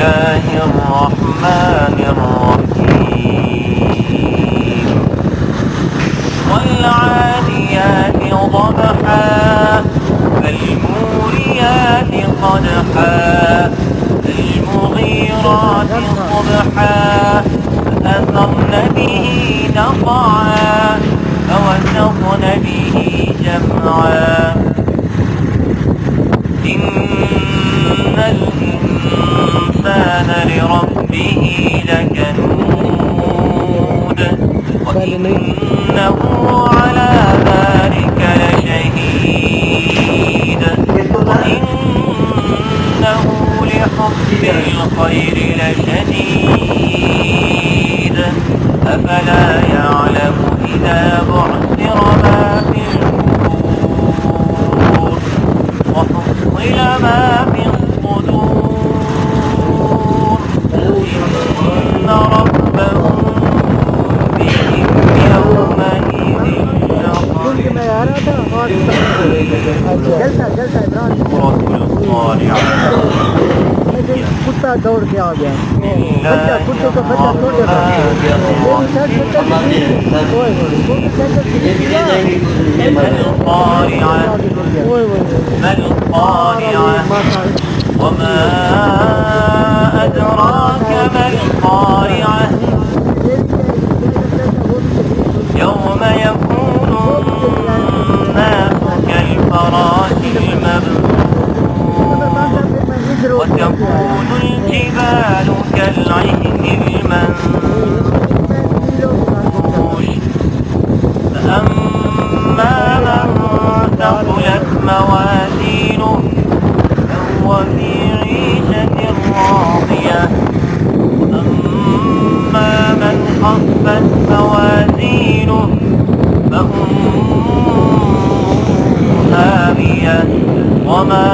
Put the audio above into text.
الله الرحمن الرحيم والعاديات ضبحا فالموريات قدحا فالمغيرات صبحا فأثرن به نقعا فوسطن به جمعا إن الإنسان لربه لكنود وإنه على ذلك لشهيد وإنه لحب الخير لشديد أفلا يعلم إذا بعثر ما في القبور وحصل ما في الصدور إن ربهم بهم يومئذ कुत्ता दौड़ के आ गया कुत्ते को बच्चा छोड़ देता وما أدراك ما القارعة يوم يكون الناس كالفراش المبثوث وتكون الجبال كالعهن المنفوش فأما من ثقلت موازينه فهو في عيشة راضية أما من خفت موازينه فأمه هاوية وما